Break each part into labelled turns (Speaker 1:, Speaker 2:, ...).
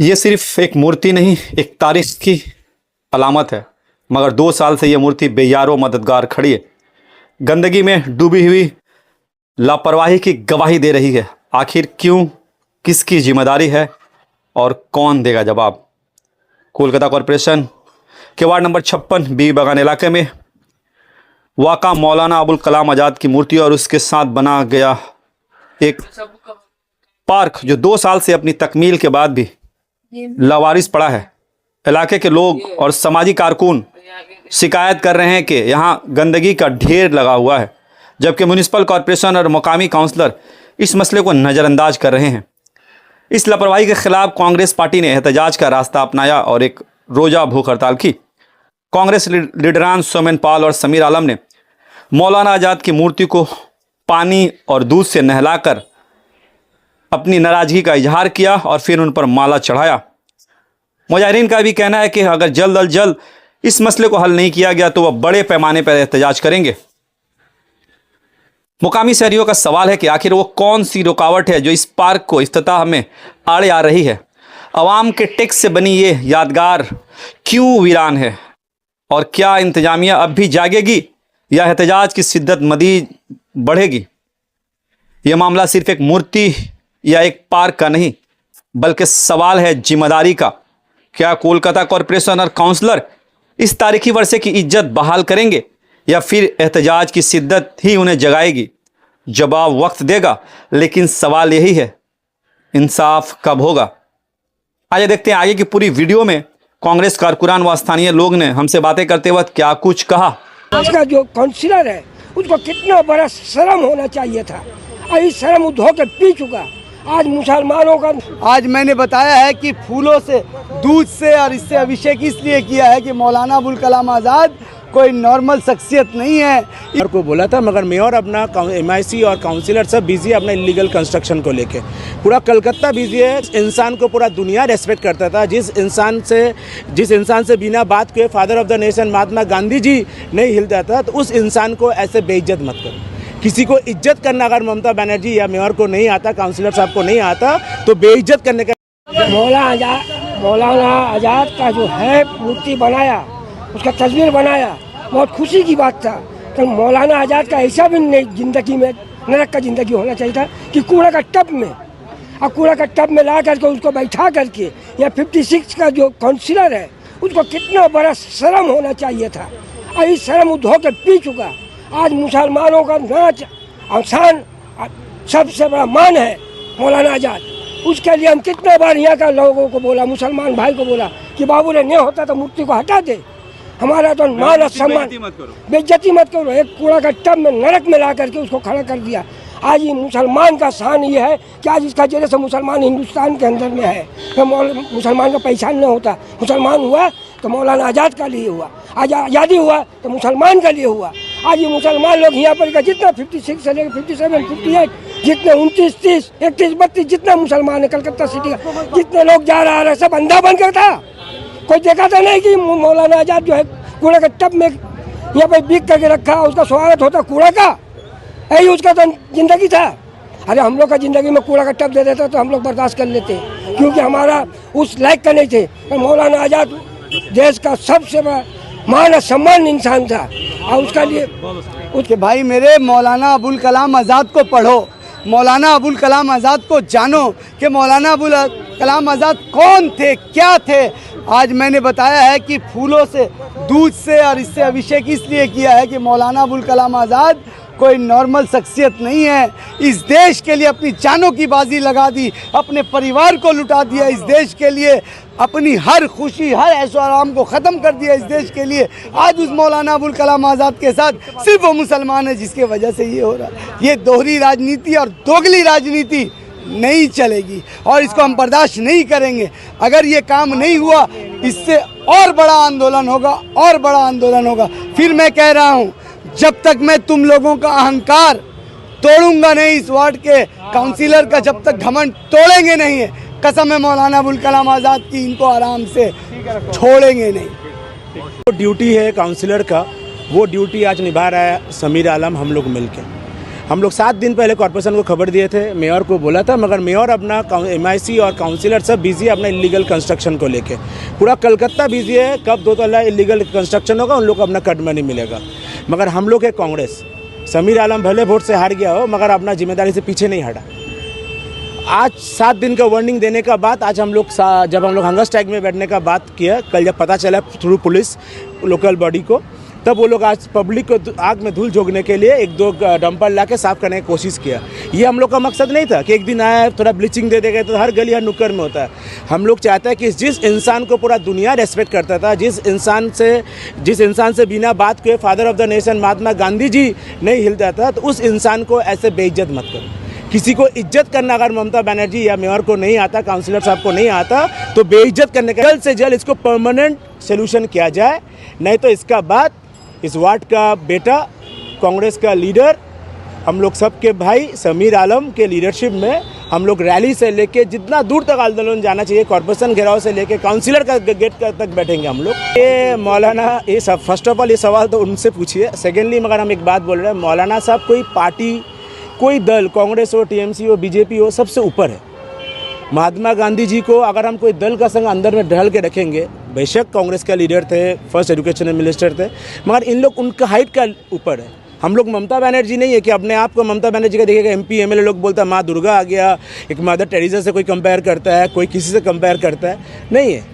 Speaker 1: ये सिर्फ एक मूर्ति नहीं, एक तारीख की अलामत है। मगर 2 साल से ये मूर्ति बेयारो मददगार खड़ी है, गंदगी में डूबी हुई लापरवाही की गवाही दे रही है। आखिर क्यों, किसकी जिम्मेदारी है और कौन देगा जवाब? कोलकाता कॉरपोरेशन के वार्ड नंबर 56 बीबी बागान इलाके में वाक़ा मौलाना अबुल कलाम आज़ाद की मूर्ति और उसके साथ बना गया एक पार्क जो 2 साल से अपनी तकमील के बाद भी लावारिस पड़ा है। इलाके के लोग और समाजी कारकुन शिकायत कर रहे हैं कि यहाँ गंदगी का ढेर लगा हुआ है, जबकि म्यूनिसिपल कॉरपोरेशन और मकामी काउंसलर इस मसले को नज़रअंदाज कर रहे हैं। इस लापरवाही के खिलाफ कांग्रेस पार्टी ने एहतजाज का रास्ता अपनाया और एक रोज़ा भूख हड़ताल की। कांग्रेस लीडरान सोमेन पाल और समीर आलम ने मौलाना आज़ाद की मूर्ति को पानी और दूध से नहलाकर अपनी नाराज़गी का इजहार किया और फिर उन पर माला चढ़ाया। मुजाहिरीन का भी कहना है कि अगर जल्द अज जल्द इस मसले को हल नहीं किया गया तो वह बड़े पैमाने पर एहतजाज करेंगे। मुकामी शहरियों का सवाल है कि आखिर वो कौन सी रुकावट है जो इस पार्क को इफ्तिताह में आड़े आ रही है। अवाम के टैक्स से बनी ये यादगार क्यों वीरान है और क्या इंतजामिया अब भी जागेगी या एहतजाज की शिद्दत मज़ीद बढ़ेगी? यह मामला सिर्फ एक मूर्ति या एक पार्क का नहीं, बल्कि सवाल है जिम्मेदारी का। क्या कोलकाता कॉरपोरेशन और काउंसलर इस तारीखी वर्षे की इज्जत बहाल करेंगे या फिर एहतजाज की शिद्दत ही उन्हें जगाएगी? जवाब वक्त देगा, लेकिन सवाल यही है, इंसाफ कब होगा? आइए देखते हैं आगे की पूरी वीडियो में कांग्रेस कारकुनान व स्थानीय लोग ने हमसे बातें करते वक्त क्या कुछ कहा।
Speaker 2: उसका जो काउंसिलर है उसको कितना बड़ा शर्म होना चाहिए था, अभी शर्म धो के पी चुका। आज मुसलमानों का,
Speaker 3: आज मैंने बताया है कि फूलों से, दूध से और इससे अभिषेक इसलिए किया है कि मौलाना अबुल कलाम आज़ाद कोई नॉर्मल शख्सियत नहीं है।
Speaker 4: मेयर को बोला था, मगर मेयर अपना MIC और काउंसिलर सब बिजी है अपना इलीगल कंस्ट्रक्शन को लेके। पूरा कलकत्ता बिजी है। इंसान को पूरा दुनिया रेस्पेक्ट करता था। जिस इंसान से बिना बात के father of the nation Mahatma Gandhi ji नहीं हिलता था, तो उस इंसान को ऐसे बेइज्जत मत करो। किसी को इज्जत करना अगर ममता बनर्जी या मेयर को नहीं आता, काउंसिलर साहब को नहीं आता, तो बेइज्जत करने का।
Speaker 2: मौलाना आज़ाद का जो है मूर्ति बनाया, उसका तस्वीर बनाया, बहुत खुशी की बात था। तो मौलाना आज़ाद का ऐसा भी नहीं ज़िंदगी में नरक का ज़िंदगी होना चाहिए था कि कूड़ा का टब में, और कूड़ा का टब में ला करके उसको बैठा करके, या 56 का जो काउंसिलर है उसको कितना बड़ा शर्म होना चाहिए था, अभी शर्म धो के पी चुका। आज मुसलमानों का नाच और शान सबसे बड़ा मान है मौलाना आज़ाद। उसके लिए हम कितने बार यहाँ का लोगों को बोला, मुसलमान भाई को बोला कि बाबू ने नहीं होता तो मूर्ति को हटा दे, हमारा तो मान और सम्मान, बेइज्जती मत करो। एक कूड़ा का टब में नरक में ला करके उसको खड़ा कर दिया। आज ये मुसलमान का शान ये है कि आज इसका जरिए से मुसलमान हिंदुस्तान के अंदर में है। तो मुसलमान का पहचान नहीं होता। मुसलमान हुआ तो मौलाना आज़ाद का लिए हुआ, आज़ादी हुआ तो मुसलमान का लिए हुआ। आज ये मुसलमान लोग यहाँ पर का जितना 56 से लेकर 57, 58, जितने 29, 30, 31, 32 जितना मुसलमान है कलकत्ता सिटी का, जितने लोग जा रहा है सब अंधा बन कर था। कोई देखा था नहीं कि मौलाना आज़ाद जो है कूड़ा के टब में यहाँ पर बिक करके रखा, उसका स्वागत होता कूड़ा का, यही उसका तो जिंदगी था। अरे हम लोग का जिंदगी में कूड़ा का टब दे देता तो हम लोग बर्दाश्त कर लेते, क्योंकि हमारा उस लायक का नहीं थे। तो मौलाना आज़ाद देश का सबसे बड़ा मान और सम्मान इंसान था, और उसका लिए
Speaker 3: उसके भाई मेरे मौलाना अबुल कलाम आज़ाद को पढ़ो, मौलाना अबुल कलाम आज़ाद को जानो कि मौलाना अबुल कलाम आज़ाद कौन थे, क्या थे। आज मैंने बताया है कि फूलों से, दूध से और इससे अभिषेक इसलिए किया है कि मौलाना अबुल कलाम आज़ाद कोई नॉर्मल शख्सियत नहीं है। इस देश के लिए अपनी जानों की बाजी लगा दी, अपने परिवार को लुटा दिया, इस देश के लिए अपनी हर खुशी, हर ऐशो आराम को ख़त्म कर दिया इस देश के लिए। आज उस मौलाना अबुल कलाम आज़ाद के साथ सिर्फ वो मुसलमान है जिसके वजह से ये हो रहा है। ये दोहरी राजनीति और दोगली राजनीति नहीं चलेगी और इसको हम बर्दाश्त नहीं करेंगे। अगर ये काम नहीं हुआ, इससे और बड़ा आंदोलन होगा, और बड़ा आंदोलन होगा। फिर मैं कह रहा हूँ, जब तक मैं तुम लोगों का अहंकार तोड़ूंगा नहीं, इस वार्ड के काउंसिलर का जब तक घमंड तोड़ेंगे नहीं है, कसम है मौलाना अबुल कलाम आज़ाद की, इनको आराम से छोड़ेंगे नहीं।
Speaker 4: वो ड्यूटी है काउंसिलर का, वो ड्यूटी आज निभा रहा है समीर आलम, हम लोग मिलके। हम लोग 7 दिन पहले कॉर्पोरेशन को खबर दिए थे, मेयर को बोला था, मगर मेयर अपना MIC और काउंसिलर सब बिजी है अपना इलीगल कंस्ट्रक्शन को लेके। पूरा कलकत्ता बिजी है, कब 2 तल्ला इलीगल कंस्ट्रक्शन होगा उन लोग को अपना कट मनी मिलेगा। मगर हम लोग है कांग्रेस, समीर आलम भले वोट से हार गया हो मगर अपना जिम्मेदारी से पीछे नहीं हटा। आज 7 दिन का वार्निंग देने का बाद आज हम लोग जब हम लोग हंगर स्ट्राइक में बैठने का बात किया, कल जब पता चला थ्रू पुलिस लोकल बॉडी को, तब वो लोग आज पब्लिक को आग में धूल झोंकने के लिए 1-2 डंपर ला के साफ़ करने की कोशिश किया। ये हम लोग का मकसद नहीं था कि एक दिन आया थोड़ा ब्लीचिंग दे देगा तो हर गली हर नुक्कड़ में होता है। हम लोग चाहते हैं कि जिस इंसान को पूरा दुनिया रेस्पेक्ट करता था, जिस इंसान से बिना बात के father of the nation Mahatma Gandhi ji नहीं हिलता था, तो उस इंसान को ऐसे बेइज्जत मत करो। किसी को इज्जत करना अगर ममता बनर्जी या मेयर को नहीं आता, काउंसिलर साहब को नहीं आता, तो बेइज्जत करने का जल्द से जल्द इसको परमानेंट सोल्यूशन किया जाए। नहीं तो इसका बाद इस वार्ड का बेटा, कांग्रेस का लीडर, हम लोग सबके भाई समीर आलम के लीडरशिप में हम लोग रैली से लेके जितना दूर तक आंदोलन जाना चाहिए, कॉर्पोरेशन घेराव से लेके काउंसिलर का गेट तक बैठेंगे हम लोग। ये मौलाना, ये सब फर्स्ट ऑफ ऑल ये सवाल तो उनसे पूछिए। सेकेंडली मगर हम एक बात बोल रहे हैं, मौलाना साहब कोई पार्टी, कोई दल, कांग्रेस हो, TMC हो, BJP हो, सबसे ऊपर है। महात्मा गांधी जी को अगर हम कोई दल का संग अंदर में ढल के रखेंगे, बेशक कांग्रेस का लीडर थे, फर्स्ट एजुकेशन मिनिस्टर थे, मगर इन लोग उनका हाइट का ऊपर है। हम लोग ममता बनर्जी नहीं है कि अपने आप को ममता बनर्जी का देखिएगा MP MLA लोग बोलता है माँ दुर्गा आ गया, एक मदर टेरेसा से कोई कंपेयर करता है, कोई किसी से कंपेयर करता है, नहीं है।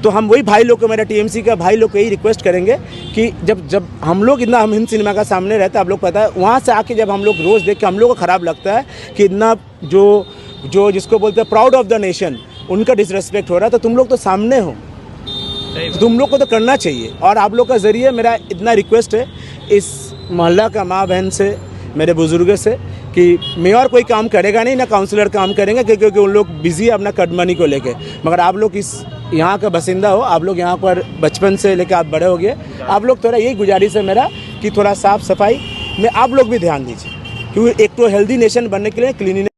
Speaker 4: तो हम वही भाई लोग को, मेरा TMC का भाई लोग को यही रिक्वेस्ट करेंगे कि जब हम लोग इतना हम हिंद सिनेमा का सामने रहता है, आप लोग पता है, वहाँ से आके जब हम लोग रोज़ देख के हम लोग को ख़राब लगता है कि इतना जो जिसको बोलते हैं प्राउड ऑफ द नेशन, उनका डिसरेस्पेक्ट हो रहा है, तो तुम लोग तो सामने हो, तो तुम लोग को तो करना चाहिए। और आप लोग का ज़रिए मेरा इतना रिक्वेस्ट है इस मोहल्ला का माँ बहन से, मेरे बुज़ुर्ग से, कि मेयर कोई काम करेगा नहीं ना काउंसिलर काम करेंगे, क्योंकि उन लोग बिजी है अपना कट मनी को लेके। मगर आप लोग इस यहाँ का बसिंदा हो, आप लोग यहाँ पर बचपन से लेकर आप बड़े हो गए, आप लोग थोड़ा यही गुजारिश है मेरा कि थोड़ा साफ़ सफाई में आप लोग भी ध्यान दीजिए, क्योंकि एक तो हेल्दी नेशन बनने के लिए क्लीनिनेस